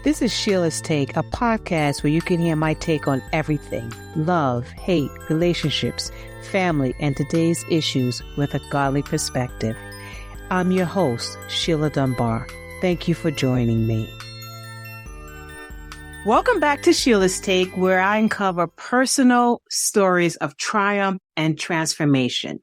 This is Sheila's Take, a podcast where you can hear my take on everything: love, hate, relationships, family, and today's issues with a godly perspective. I'm your host, Sheila Dunbar. Thank you for joining me. Welcome back to Sheila's Take, where I uncover personal stories of triumph and transformation.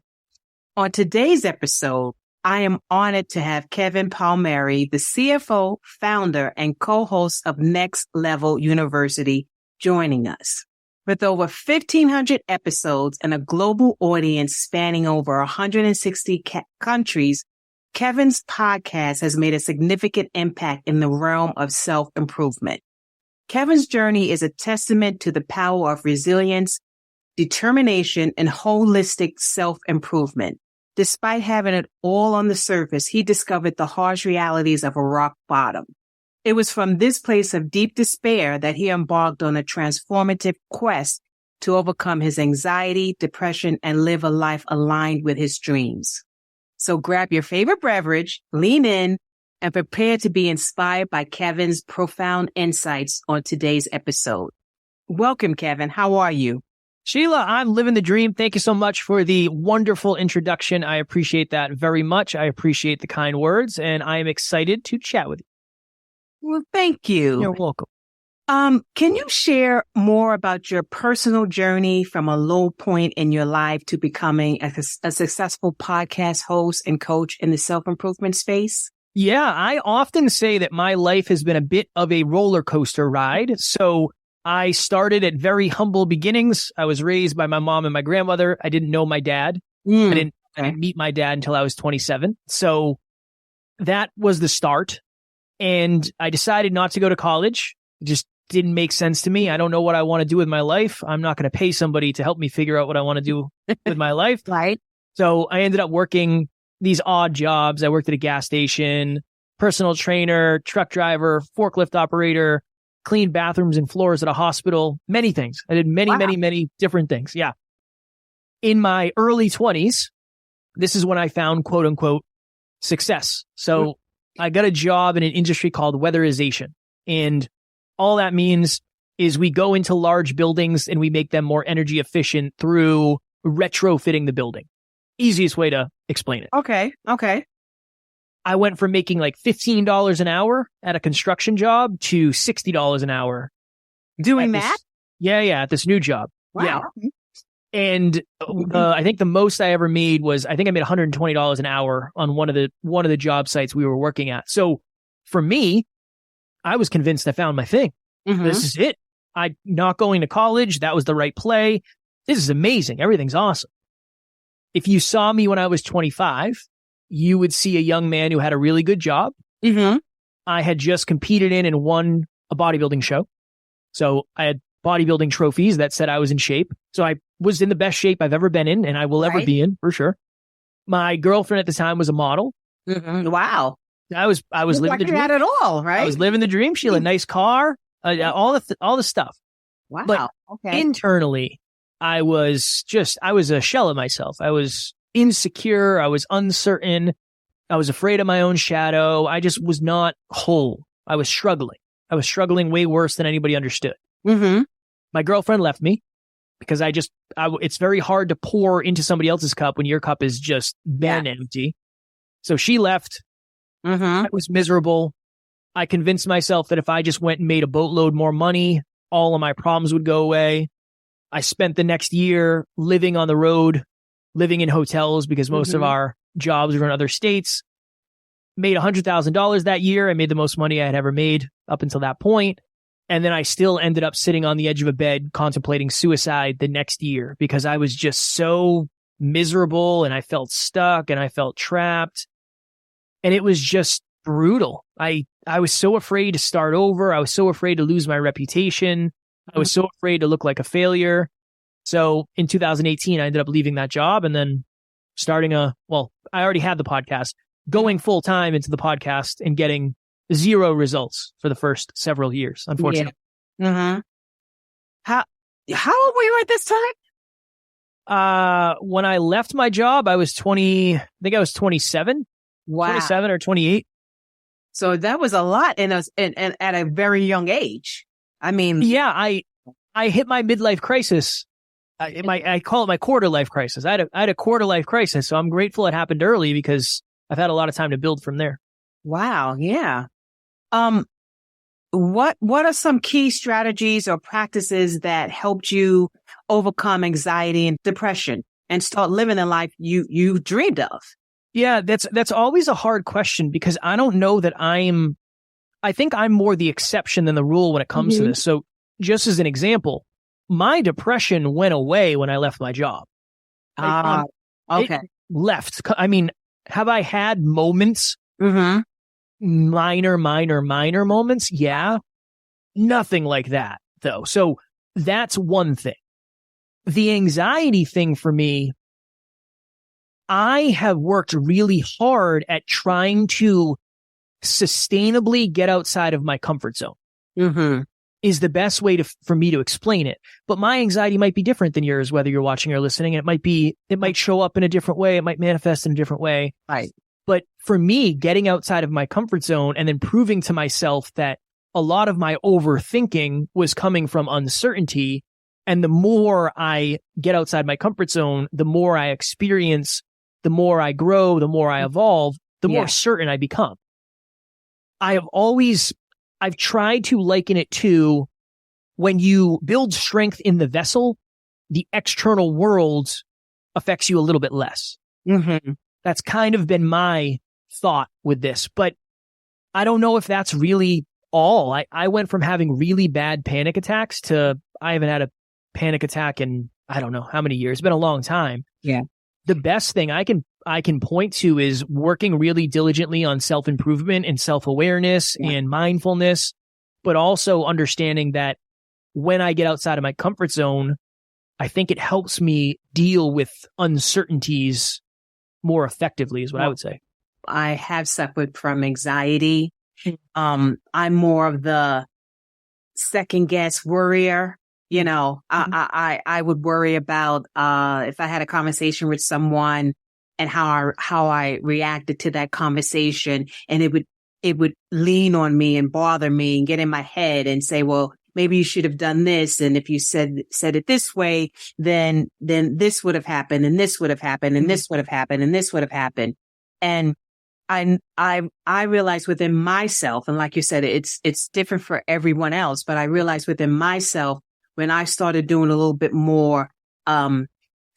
On today's episode, I am honored to have Kevin Palmieri, the CFO, founder, and co-host of Next Level University, joining us. With over 1,500 episodes and a global audience spanning over 160 countries, Kevin's podcast has made a significant impact in the realm of self-improvement. Kevin's journey is a testament to the power of resilience, determination, and holistic self-improvement. Despite having it all on the surface, he discovered the harsh realities of a rock bottom. It was from this place of deep despair that he embarked on a transformative quest to overcome his anxiety, depression, and live a life aligned with his dreams. So grab your favorite beverage, lean in, and prepare to be inspired by Kevin's profound insights on today's episode. Welcome, Kevin. How are you? Sheila, I'm living the dream. Thank you so much for the wonderful introduction. I appreciate that very much. I appreciate the kind words, and I am excited to chat with you. Well, thank you. You're welcome. Can you share more about your personal journey from a low point in your life to becoming a successful podcast host and coach in the self-improvement space? Yeah, I often say that my life has been a bit of a roller coaster ride. So I started at very humble beginnings. I was raised by my mom and my grandmother. I didn't know my dad. I didn't meet my dad until I was 27. So that was the start. And I decided not to go to college. It just didn't make sense to me. I don't know what I want to do with my life. I'm not going to pay somebody to help me figure out what I want to do with my life. Right. So I ended up working these odd jobs. I worked at a gas station, personal trainer, truck driver, forklift operator, cleaned bathrooms and floors at a hospital, many things. I did many different things. Yeah. In my early 20s, this is when I found quote unquote success. So I got a job in an industry called weatherization. And all that means is we go into large buildings and we make them more energy efficient through retrofitting the building. Easiest way to explain it. Okay. I went from making like $15 an hour at a construction job to $60 an hour. Doing that? At this new job. Wow. Yeah. And I think the most I ever made was, I think I made $120 an hour on one of the job sites we were working at. So for me, I was convinced I found my thing. This is it. I'm not going to college. That was the right play. This is amazing. Everything's awesome. If you saw me when I was 25, you would see a young man who had a really good job. I had just competed in and won a bodybuilding show. So I had bodybuilding trophies that said I was in shape. So I was in the best shape I've ever been in and I will ever be in, for sure. My girlfriend at the time was a model. Wow. I was living the dream. Had it all, right? I was living the dream. Sheila, nice car, all the stuff. Wow. But internally, I was a shell of myself. I was insecure. I was uncertain. I was afraid of my own shadow. I just was not whole. I was struggling. Way worse than anybody understood. My girlfriend left me because it's very hard to pour into somebody else's cup when your cup is just empty. So she left. I was miserable. I convinced myself that if I just went and made a boatload more money, all of my problems would go away. I spent the next year living on the road, living in hotels because most of our jobs were in other states. Made $100,000 that year. I made the most money I had ever made up until that point. And then I still ended up sitting on the edge of a bed contemplating suicide the next year because I was just so miserable and I felt stuck and I felt trapped. And it was just brutal. I was so afraid to start over. I was so afraid to lose my reputation. I was so afraid to look like a failure. So in 2018, I ended up leaving that job and then starting I already had the podcast, going full time into the podcast and getting 0 results for the first several years, unfortunately. How old were you at this time? When I left my job, I was 27. Wow. 27 or 28. So that was a lot in us and at a very young age. I mean, yeah, I hit my midlife crisis. I call it my quarter life crisis. I had a quarter life crisis. So I'm grateful it happened early because I've had a lot of time to build from there. wow. Yeah. What are some key strategies or practices that helped you overcome anxiety and depression and start living the life you dreamed of? Yeah, that's always a hard question because I don't know that I think I'm more the exception than the rule when it comes to this. So just as an example, my depression went away when I left my job. Okay. It left. I mean, have I had moments? Minor moments? Yeah. Nothing like that, though. So that's one thing. The anxiety thing for me, I have worked really hard at trying to sustainably get outside of my comfort zone. Is the best way for me to explain it. But my anxiety might be different than yours, whether you're watching or listening. It might show up in a different way. It might manifest in a different way. Right. But for me, getting outside of my comfort zone and then proving to myself that a lot of my overthinking was coming from uncertainty. And the more I get outside my comfort zone, the more I experience, the more I grow, the more I evolve, the more certain I become. I've tried to liken it to when you build strength in the vessel, the external world affects you a little bit less. That's kind of been my thought with this, but I don't know if that's really all. I went from having really bad panic attacks to I haven't had a panic attack in I don't know how many years. It's been a long time. Yeah. The best thing I can point to is working really diligently on self-improvement and self-awareness and mindfulness, but also understanding that when I get outside of my comfort zone, I think it helps me deal with uncertainties more effectively is what I would say. I have suffered from anxiety. I'm more of the second guess worrier. You know, I would worry about, if I had a conversation with someone and how I reacted to that conversation, and it would lean on me and bother me and get in my head and say, well, maybe you should have done this. And if you said it this way, then this would have happened and this would have happened and this would have happened and this would have happened. And I realized within myself, and like you said, it's different for everyone else, but I realized within myself when I started doing a little bit more,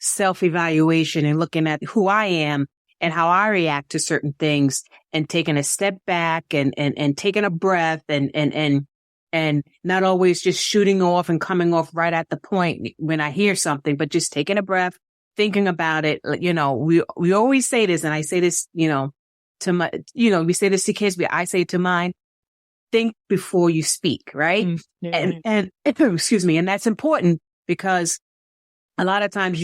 self-evaluation and looking at who I am and how I react to certain things and taking a step back and taking a breath and not always just shooting off and coming off right at the point when I hear something, but just taking a breath, thinking about it. You know, we always say this, and I say this, to my, we say this to kids, but I say to mine, think before you speak, right? And excuse me. And that's important because a lot of times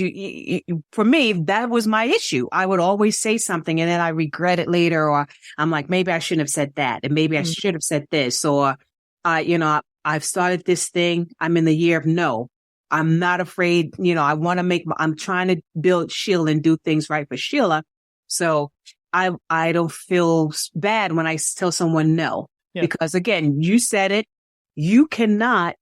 for me, that was my issue. I would always say something and then I regret it later, or I'm like, maybe I shouldn't have said that. And maybe I should have said this, or, I've started this thing. I'm in the year of no. I'm not afraid. I'm trying to build Sheila and do things right for Sheila. So I don't feel bad when I tell someone no, because again, you said it, you cannot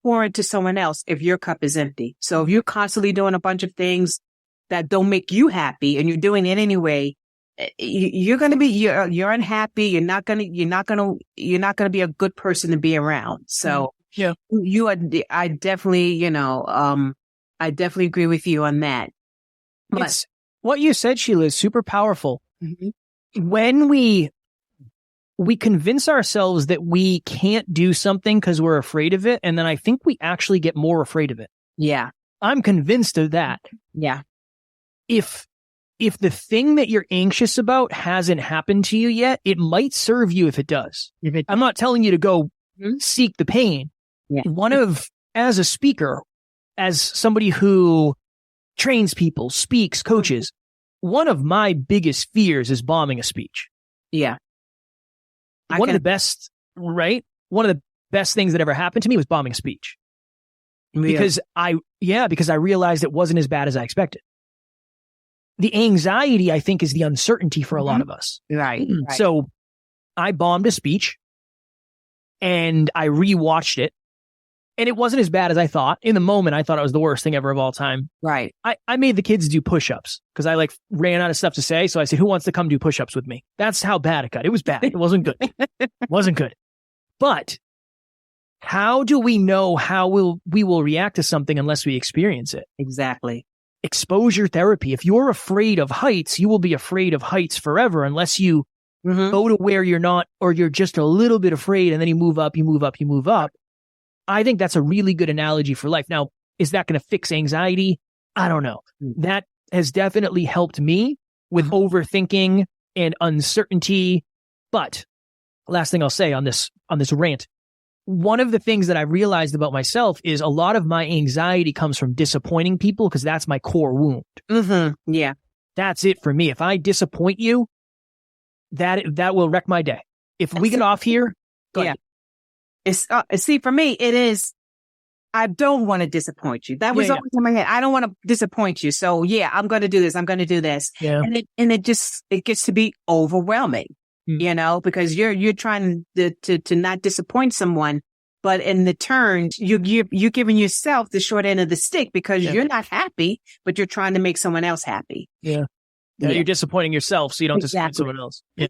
pour into someone else if your cup is empty. So if you're constantly doing a bunch of things that don't make you happy and you're doing it anyway, you're unhappy. You're not going to be a good person to be around. So I definitely, I definitely agree with you on that. But what you said, Sheila, is super powerful. When we convince ourselves that we can't do something because we're afraid of it, and then I think we actually get more afraid of it. Yeah. I'm convinced of that. Yeah. If the thing that you're anxious about hasn't happened to you yet, it might serve you if it does. I'm not telling you to go seek the pain. Yeah. As a speaker, as somebody who trains people, speaks, coaches, one of my biggest fears is bombing a speech. Yeah. One of the best things that ever happened to me was bombing a speech. Because I realized it wasn't as bad as I expected. The anxiety, I think, is the uncertainty for a lot of us. Right. So I bombed a speech and I rewatched it. And it wasn't as bad as I thought. In the moment, I thought it was the worst thing ever of all time. Right. I made the kids do push-ups because I ran out of stuff to say. So I said, who wants to come do push-ups with me? That's how bad it got. It was bad. It wasn't good. It wasn't good. But how do we know how we will react to something unless we experience it? Exactly. Exposure therapy. If you're afraid of heights, you will be afraid of heights forever unless you go to where you're not, or you're just a little bit afraid and then you move up, you move up, you move up. I think that's a really good analogy for life. Now, is that going to fix anxiety? I don't know. That has definitely helped me with overthinking and uncertainty. But last thing I'll say on this rant, one of the things that I realized about myself is a lot of my anxiety comes from disappointing people because that's my core wound. Yeah. That's it for me. If I disappoint you, that will wreck my day. If we get off here, go ahead. See, for me, it is, I don't want to disappoint you. That was always in my head. I don't want to disappoint you. So yeah, I'm going to do this. I'm going to do this. Yeah. And it gets to be overwhelming, because you're trying to not disappoint someone, but in the turn, you're giving yourself the short end of the stick because you're not happy, but you're trying to make someone else happy. Yeah. You're disappointing yourself so you don't disappoint someone else. Yeah.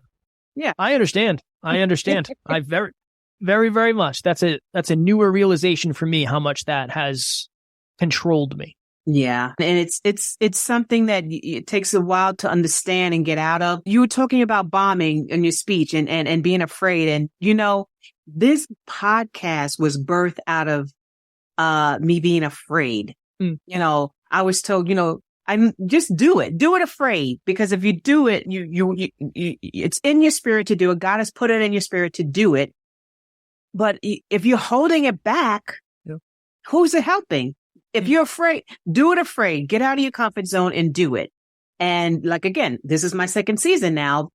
Yeah. I understand. I very, very much. That's a newer realization for me, how much that has controlled me. Yeah. And it's something that it takes a while to understand and get out of. You were talking about bombing in your speech and being afraid. And, this podcast was birthed out of, me being afraid. I was told, I just do it afraid, because if you do it, you it's in your spirit to do it. God has put it in your spirit to do it. But if you're holding it back, who's it helping? If you're afraid, do it afraid. Get out of your comfort zone and do it. And again, this is my second season now.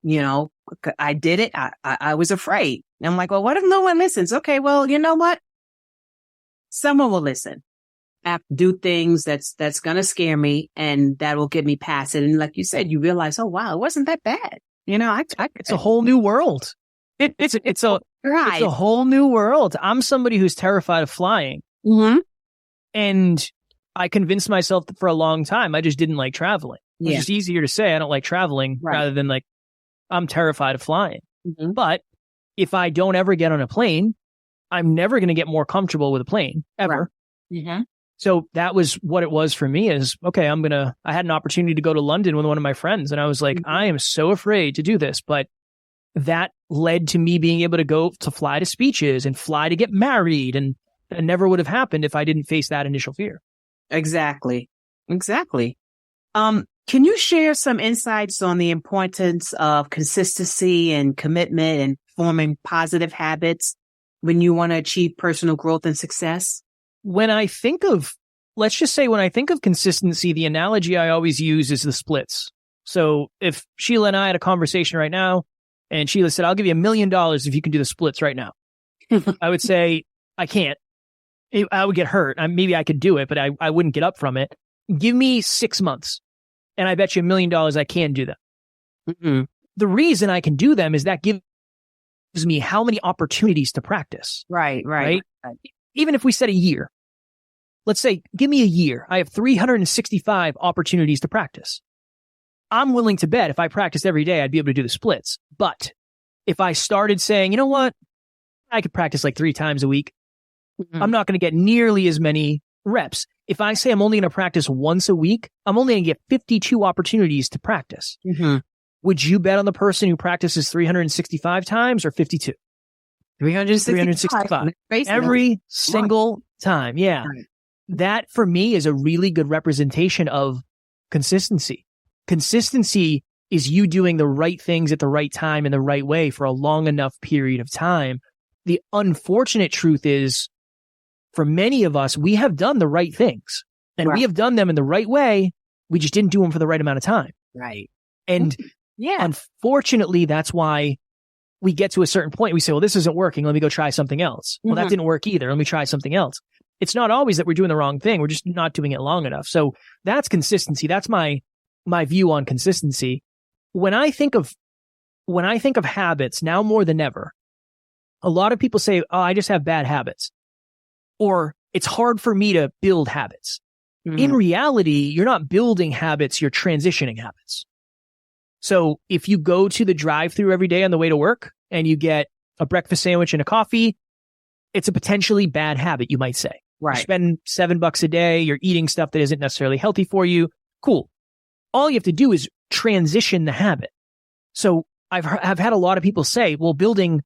I did it. I was afraid. And I'm like, well, what if no one listens? Okay, well, you know what? Someone will listen. I have to do things that's going to scare me, and that will get me past it. And like you said, you realize, oh, wow, it wasn't that bad. It's a whole new world. It's a whole new world. I'm somebody who's terrified of flying. And I convinced myself that for a long time, I just didn't like traveling. It's just easier to say I don't like traveling rather than I'm terrified of flying. But if I don't ever get on a plane, I'm never going to get more comfortable with a plane ever. So that was what it was for me is, okay, I had an opportunity to go to London with one of my friends, and I was like, I am so afraid to do this, but that led to me being able to go to fly to speeches and fly to get married. And that never would have happened if I didn't face that initial fear. Exactly. Can you share some insights on the importance of consistency and commitment and forming positive habits when you want to achieve personal growth and success? When I think of consistency, the analogy I always use is the splits. So if Sheila and I had a conversation right now, and Sheila said, I'll give you $1 million if you can do the splits right now, I would say, I can't. I would get hurt. Maybe I could do it, but I wouldn't get up from it. Give me 6 months, and I bet you $1 million I can do them. The reason I can do them is that gives me how many opportunities to practice. Right. Even if we said a year, let's say, give me a year. I have 365 opportunities to practice. I'm willing to bet if I practiced every day, I'd be able to do the splits. But if I started saying, you know what, I could practice 3 times a week, I'm not going to get nearly as many reps. If I say I'm only going to practice once a week, I'm only going to get 52 opportunities to practice. Would you bet on the person who practices 365 times or 52? 365. Every single time. Yeah. Right. That for me is a really good representation of consistency. Consistency is you doing the right things at the right time in the right way for a long enough period of time. The unfortunate truth is, for many of us, we have done the right things and we have done them in the right way. We just didn't do them for the right amount of time. Right. And unfortunately, that's why we get to a certain point. We say, well, this isn't working. Let me go try something else. Well, that didn't work either. Let me try something else. It's not always that we're doing the wrong thing. We're just not doing it long enough. So that's consistency. That's my view on consistency. When I think of when I think of habits now more than ever, a lot of people say, oh, I just have bad habits, or it's hard for me to build habits. In reality, you're not building habits, you're transitioning habits. So if you go to the drive-thru every day on the way to work and you get a breakfast sandwich and a coffee, it's a potentially bad habit, you might say. Right. You spend $7 a day, you're eating stuff that isn't necessarily healthy for you. Cool. All you have to do is transition the habit. So I've had a lot of people say, well, building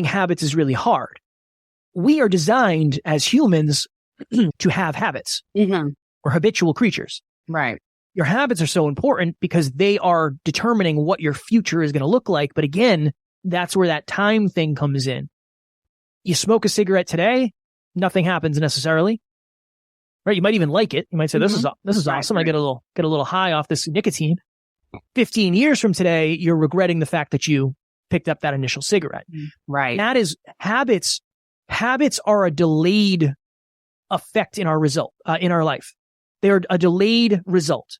habits is really hard. We are designed as humans to have habits. We're habitual creatures. Right. Your habits are so important because they are determining what your future is going to look like. But again, that's where that time thing comes in. You smoke a cigarette today, nothing happens necessarily. Right? You might even like it. You might say, this is awesome. Right. I get a little high off this nicotine. 15 years from today, you're regretting the fact that you picked up that initial cigarette. Right. That is habits. Habits are a delayed effect in our result, in our life. They're a delayed result.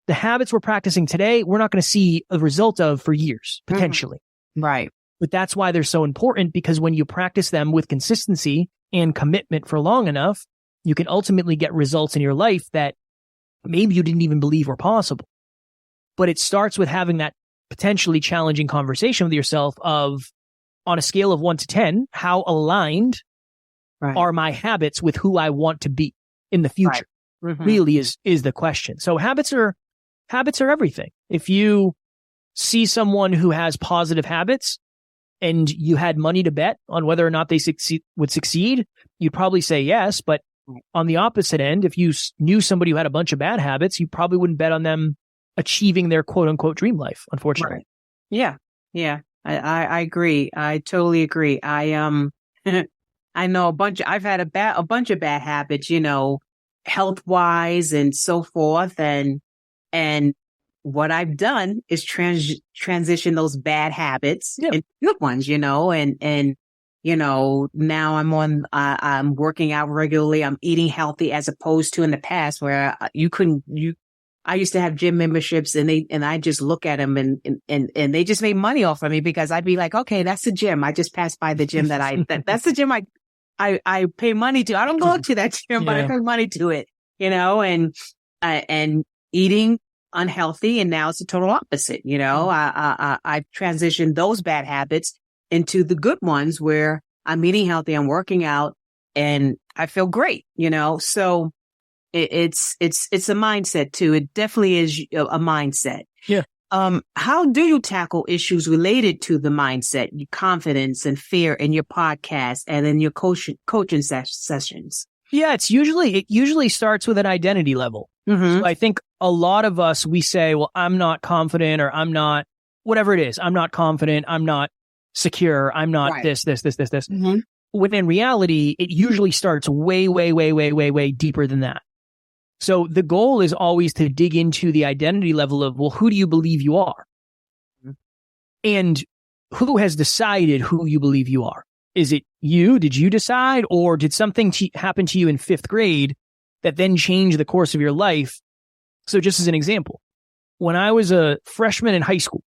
The habits we're practicing today, we're not going to see a result of for years, potentially. Right. But that's why they're so important, because when you practice them with consistency and commitment for long enough, you can ultimately get results in your life that maybe you didn't even believe were possible. But it starts with having that potentially challenging conversation with yourself of, on a scale of 1 to 10, how aligned are my habits with who I want to be in the future? Really is the question. So habits are everything. If you see someone who has positive habits and you had money to bet on whether or not they would succeed, you'd probably say yes. But on the opposite end, if you knew somebody who had a bunch of bad habits, you probably wouldn't bet on them achieving their quote unquote dream life, unfortunately. Right. Yeah. Yeah. I agree. I totally agree. I know I've had a bunch of bad habits, health wise and so forth. And what I've done is transition those bad habits into good ones, now I'm working out regularly. I'm eating healthy, as opposed to in the past where I used to have gym memberships and I just look at them and they just made money off of me, because I'd be like, okay, that's the gym. I just passed by the gym that's the gym I pay money to. I don't go to that gym, but I pay money to it, and eating unhealthy. And now it's the total opposite. I've transitioned those bad habits into the good ones where I'm eating healthy, I'm working out, and I feel great, so it's a mindset too. It definitely is a mindset. Yeah. How do you tackle issues related to the mindset, your confidence and fear in your podcast and in your coaching sessions? Yeah, it usually starts with an identity level. So I think a lot of us, we say, well, I'm not confident, or I'm not, whatever it is. I'm not confident. I'm not secure. I'm not this. When in reality, it usually starts way, way, way, way, way, way deeper than that. So the goal is always to dig into the identity level of, well, who do you believe you are? And who has decided who you believe you are? Is it you? Did you decide? Or did something happen to you in 5th grade that then changed the course of your life? So just as an example, when I was a freshman in high school,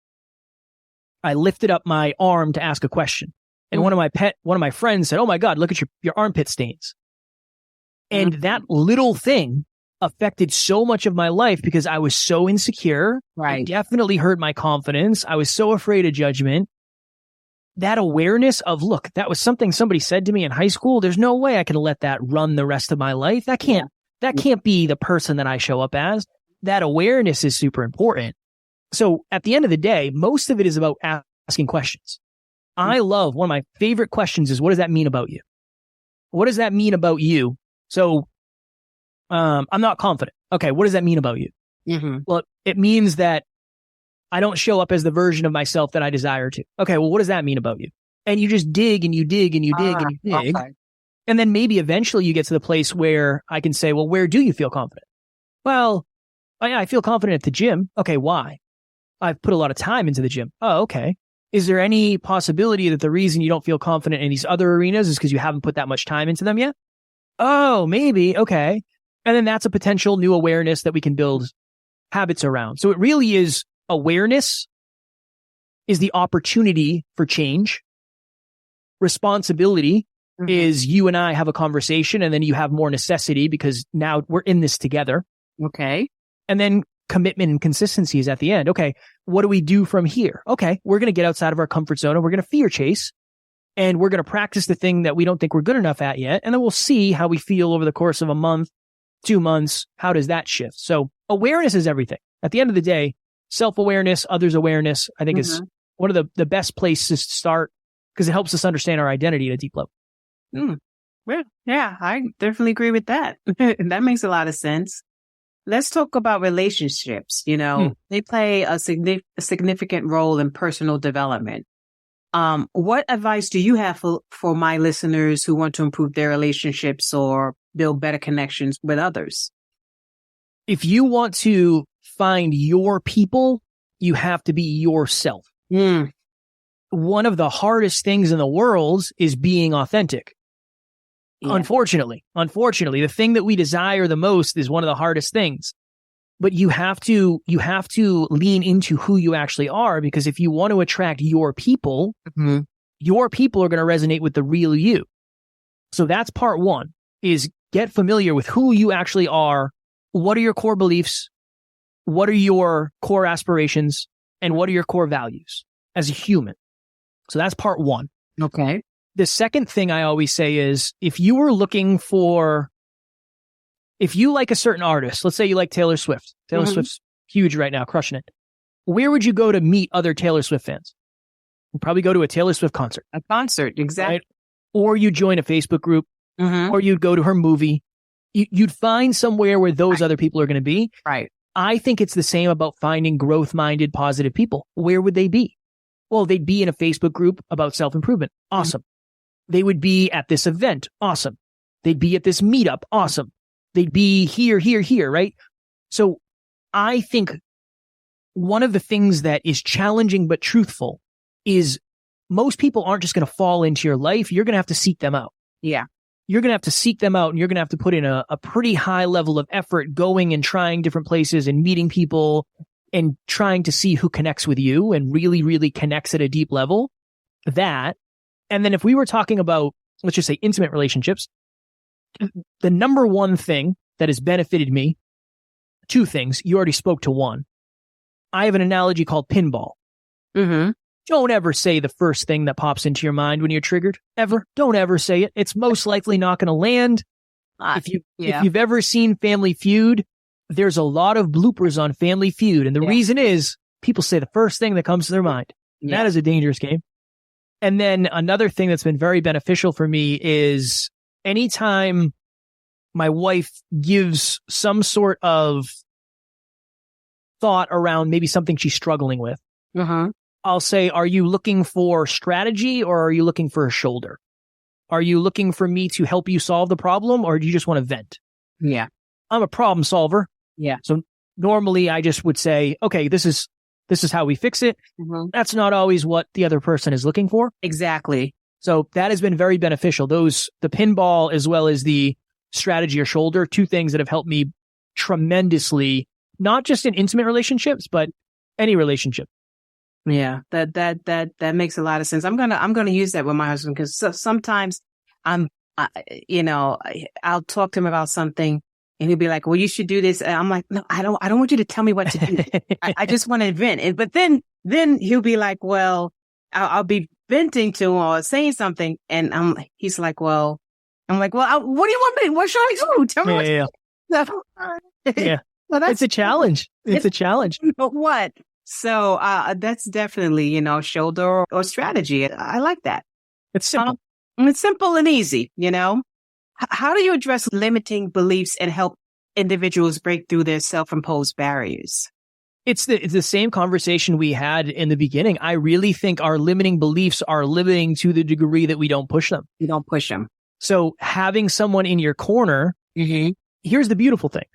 I lifted up my arm to ask a question. And one of my friends said, "Oh my God, look at your armpit stains." And that little thing affected so much of my life because I was so insecure. It definitely hurt my confidence. I was so afraid of judgment. That awareness of, look, that was something somebody said to me in high school. There's no way I can let that run the rest of my life. That can't be the person that I show up as. That awareness is super important. So at the end of the day, most of it is about asking questions. I love, one of my favorite questions is, what does that mean about you? What does that mean about you? So I'm not confident. Okay, what does that mean about you? Well, it means that I don't show up as the version of myself that I desire to. Okay, well, what does that mean about you? And you just dig and you dig and you dig and you dig. Okay. And then maybe eventually you get to the place where I can say, well, where do you feel confident? Well, I feel confident at the gym. Okay, why? I've put a lot of time into the gym. Oh, okay. Is there any possibility that the reason you don't feel confident in these other arenas is because you haven't put that much time into them yet? Oh, maybe. Okay. And then that's a potential new awareness that we can build habits around. So it really is awareness is the opportunity for change. Responsibility is you and I have a conversation, and then you have more necessity because now we're in this together. Okay. And then commitment and consistency is at the end. Okay, what do we do from here? Okay, we're going to get outside of our comfort zone and we're going to fear chase, and we're going to practice the thing that we don't think we're good enough at yet. And then we'll see how we feel over the course of a month, 2 months. How does that shift? So awareness is everything. At the end of the day, self-awareness, others awareness, I think is one of the best places to start because it helps us understand our identity at a deep level. Well, yeah, I definitely agree with that. That makes a lot of sense. Let's talk about relationships. They play a significant role in personal development. What advice do you have for my listeners who want to improve their relationships or build better connections with others? If you want to find your people, you have to be yourself. One of the hardest things in the world is being authentic. Yeah. Unfortunately, the thing that we desire the most is one of the hardest things. But you have to lean into who you actually are, because if you want to attract your people are going to resonate with the real you. So that's part one, is get familiar with who you actually are. What are your core beliefs? What are your core aspirations? And what are your core values as a human? So that's part one. Okay. The second thing I always say is, if you like a certain artist, let's say you like Taylor Swift. Taylor Swift's huge right now, crushing it. Where would you go to meet other Taylor Swift fans? You'd probably go to a Taylor Swift concert. A concert, exactly. Right? Or you join a Facebook group, or you'd go to her movie. You'd find somewhere where those other people are going to be. Right. I think it's the same about finding growth-minded, positive people. Where would they be? Well, they'd be in a Facebook group about self-improvement. Awesome. They would be at this event. Awesome. They'd be at this meetup. Awesome. They'd be here, right? So I think one of the things that is challenging but truthful is most people aren't just going to fall into your life. You're going to have to seek them out. Yeah. You're going to have to seek them out, and you're going to have to put in a pretty high level of effort going and trying different places and meeting people and trying to see who connects with you and really, really connects at a deep level. That. And then if we were talking about, let's just say, intimate relationships, the number one thing that has benefited me, two things. You already spoke to one. I have an analogy called pinball. Don't ever say the first thing that pops into your mind when you're triggered. Ever. Don't ever say it. It's most likely not going to land. If you've ever seen Family Feud, there's a lot of bloopers on Family Feud. And the reason is people say the first thing that comes to their mind. Yeah. That is a dangerous game. And then another thing that's been very beneficial for me is anytime my wife gives some sort of thought around maybe something she's struggling with, I'll say, are you looking for strategy or are you looking for a shoulder? Are you looking for me to help you solve the problem, or do you just want to vent? Yeah. I'm a problem solver. Yeah. So normally I just would say, okay, this is how we fix it. That's not always what the other person is looking for. Exactly. So that has been very beneficial. The pinball as well as the strategy or shoulder, two things that have helped me tremendously, not just in intimate relationships, but any relationship. Yeah, that makes a lot of sense. I'm gonna use that with my husband, because sometimes I'll talk to him about something and he'll be like, well, you should do this. And I'm like, no, I don't want you to tell me what to do. I just want to vent. But then he'll be like, well, I'll be venting to him or saying something. And he's like, well, I'm like, well, what do you want me? What should I do? Tell me what to do. Yeah. Well, it's a challenge. It's a challenge. What? So that's definitely, shoulder or strategy. I like that. It's simple. It's simple and easy, How do you address limiting beliefs and help individuals break through their self-imposed barriers? It's the same conversation we had in the beginning. I really think our limiting beliefs are limiting to the degree that we don't push them. You don't push them. So having someone in your corner, here's the beautiful thing.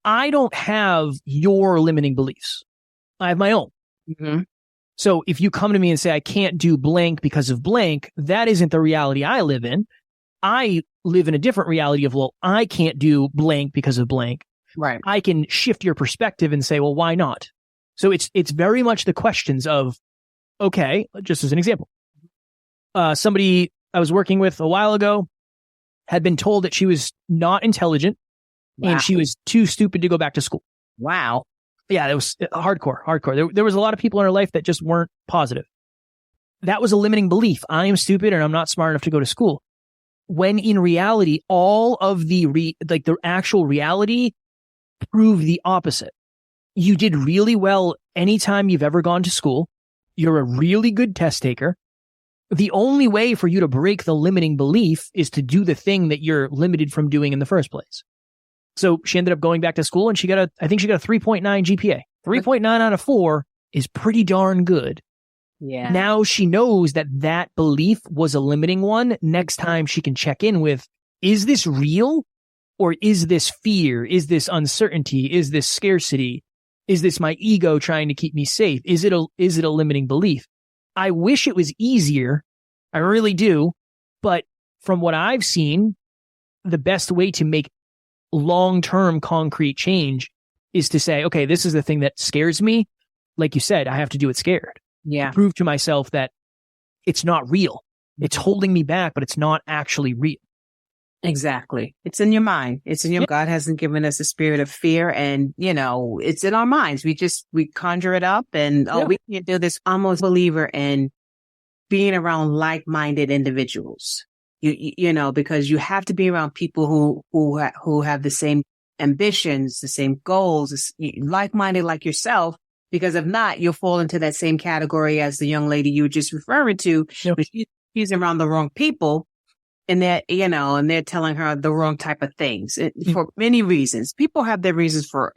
I don't have your limiting beliefs. I have my own. So if you come to me and say, I can't do blank because of blank, that isn't the reality I live in. I live in a different reality of, well, I can't do blank because of blank. Right. I can shift your perspective and say, well, why not? So it's very much the questions of, okay, just as an example, somebody I was working with a while ago had been told that she was not intelligent and she was too stupid to go back to school. Wow. Yeah, it was hardcore. There was a lot of people in her life that just weren't positive. That was a limiting belief. I am stupid and I'm not smart enough to go to school. When in reality, all of the actual reality proved the opposite. You did really well anytime you've ever gone to school. You're a really good test taker. The only way for you to break the limiting belief is to do the thing that you're limited from doing in the first place. So she ended up going back to school and I think she got a 3.9 GPA. 3.9 out of 4 is pretty darn good. Yeah. Now she knows that belief was a limiting one. Next time she can check in with, is this real? Or is this fear? Is this uncertainty? Is this scarcity? Is this my ego trying to keep me safe? Is it a limiting belief? I wish it was easier. I really do. But from what I've seen, the best way to make long-term concrete change is to say, okay, this is the thing that scares me. Like you said, I have to do it scared. Yeah. Prove to myself that it's not real. It's holding me back, but it's not actually real. Exactly. It's in your mind. It's in your, God hasn't given us a spirit of fear, and it's in our minds. We conjure it up and, we can do this. I'm a believer in being around like-minded individuals. Because you have to be around people who have the same ambitions, the same goals, like-minded like yourself. Because if not, you'll fall into that same category as the young lady you were just referring to. Yep. But she's around the wrong people, and they're telling her the wrong type of things for many reasons. People have their reasons for,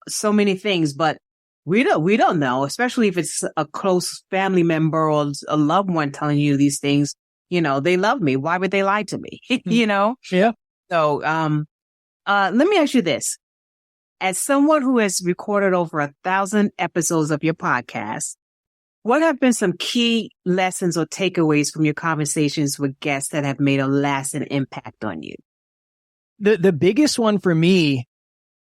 so many things, but we don't know, especially if it's a close family member or a loved one telling you these things. They love me. Why would they lie to me? Yeah. So, let me ask you this. As someone who has recorded over 1,000 episodes of your podcast, what have been some key lessons or takeaways from your conversations with guests that have made a lasting impact on you? The biggest one for me,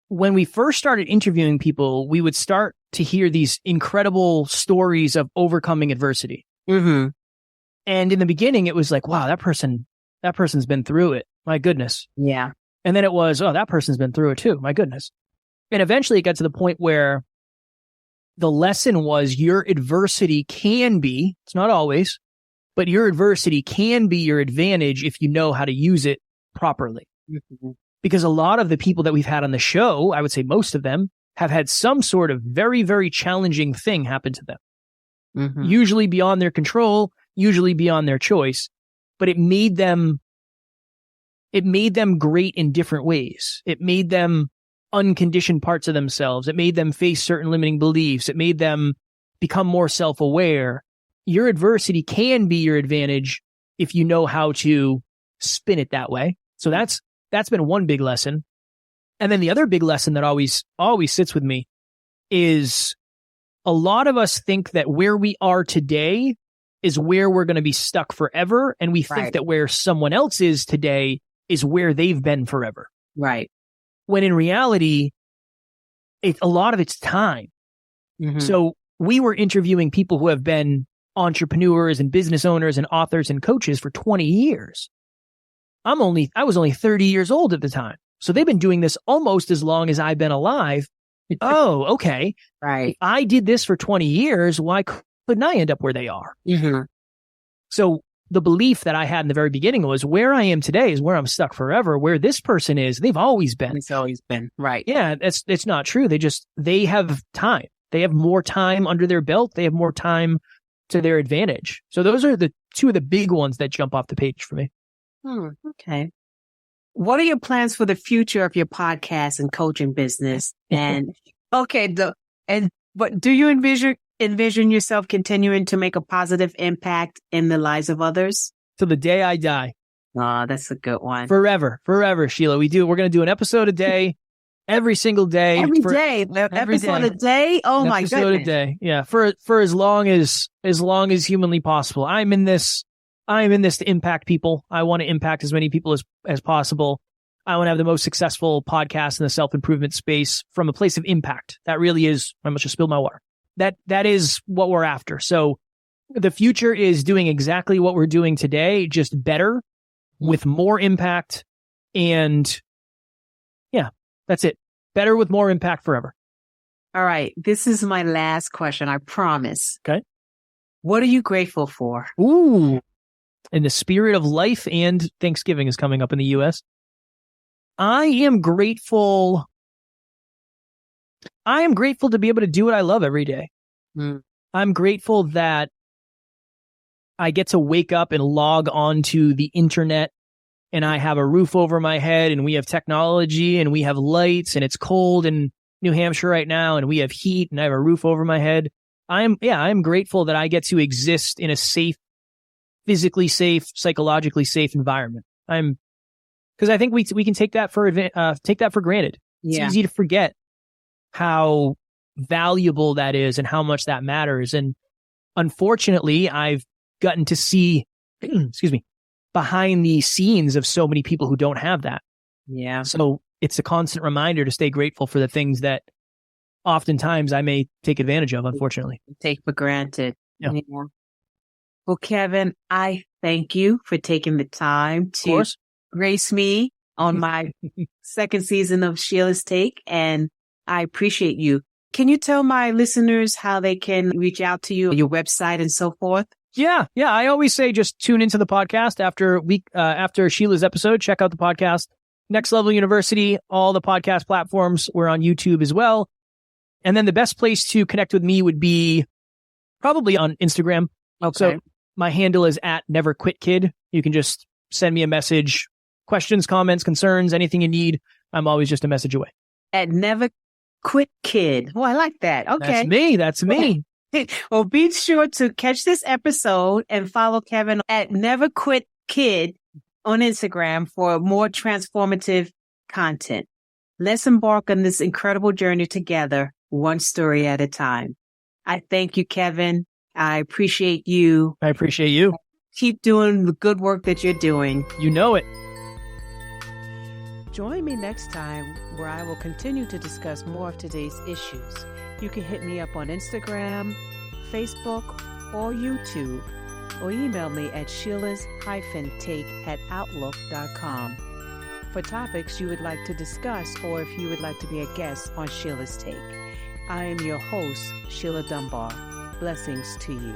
when we first started interviewing people, we would start to hear these incredible stories of overcoming adversity. Mm-hmm. And in the beginning, it was like, wow, that person's been through it. My goodness. Yeah. And then it was, oh, that person's been through it too. My goodness. And eventually it got to the point where the lesson was your adversity can be, it's not always, but your adversity can be your advantage if you know how to use it properly. Mm-hmm. Because a lot of the people that we've had on the show, I would say most of them, have had some sort of very, very challenging thing happen to them. Mm-hmm. Usually beyond their control, usually beyond their choice, but it made them great in different ways. It made them unconditioned parts of themselves. It made them face certain limiting beliefs. It made them become more self-aware. Your adversity can be your advantage if you know how to spin it that way. So that's been one big lesson. And then the other big lesson that always sits with me is a lot of us think that where we are today is where we're going to be stuck forever. And we think that where someone else is today is where they've been forever. Right. When in reality, a lot of it's time. Mm-hmm. So we were interviewing people who have been entrepreneurs and business owners and authors and coaches for 20 years. I was only 30 years old at the time. So they've been doing this almost as long as I've been alive. Oh, okay. Right. If I did this for 20 years, why couldn't I end up where they are? Mm-hmm. So the belief that I had in the very beginning was where I am today is where I'm stuck forever. Where this person is, they've always been. It's always been. Right. Yeah, it's not true. They have time. They have more time under their belt. They have more time to their advantage. So those are the two of the big ones that jump off the page for me. Okay. What are your plans for the future of your podcast and coaching business? And but do you envision yourself continuing to make a positive impact in the lives of others? Till the day I die. Oh, that's a good one. Forever, Sheila. We're going to do an episode a day, every single day. Every day. A day? Oh my goodness. Episode a day. Yeah. For as long as humanly possible. I'm in this to impact people. I want to impact as many people as possible. I want to have the most successful podcast in the self-improvement space from a place of impact. That really is, I must just spill my water. That is what we're after. So The future is doing exactly what we're doing today, just better, with more impact. And yeah, that's it. Better with more impact forever. All right. This is my last question. I promise. Okay. What are you grateful for? Ooh. In the spirit of life, and Thanksgiving is coming up in the U.S. I am grateful to be able to do what I love every day. I'm grateful that I get to wake up and log onto the internet, and I have a roof over my head, and we have technology, and we have lights, and it's cold in New Hampshire right now, and we have heat, and I have a roof over my head. I'm grateful that I get to exist in a safe, physically safe, psychologically safe environment. Because I think we can take that for granted. It's easy to forget how valuable that is and how much that matters. And unfortunately, I've gotten to see, behind the scenes of so many people who don't have that. Yeah. So it's a constant reminder to stay grateful for the things that oftentimes I may take advantage of, unfortunately. Take for granted. Yeah. Well, Kevin, I thank you for taking the time to grace me on my second season of Sheila's Take, and I appreciate you. Can you tell my listeners how they can reach out to you, your website and so forth? Yeah. I always say just tune into the podcast after Sheila's episode. Check out the podcast. Next Level University, all the podcast platforms. We're on YouTube as well. And then the best place to connect with me would be probably on Instagram. Okay. So my handle is @NeverQuitKid. You can just send me a message, questions, comments, concerns, anything you need. I'm always just a message away. @NeverQuitKid. Oh, I like that. Okay. That's me. Well, be sure to catch this episode and follow Kevin @NeverQuitKid on Instagram for more transformative content. Let's embark on this incredible journey together, one story at a time. I thank you, Kevin. I appreciate you. I appreciate you. Keep doing the good work that you're doing. You know it. Join me next time where I will continue to discuss more of today's issues. You can hit me up on Instagram, Facebook, or YouTube, or email me at sheilas-take@outlook.com for topics you would like to discuss, or if you would like to be a guest on Sheila's Take. I am your host, Sheila Dunbar. Blessings to you.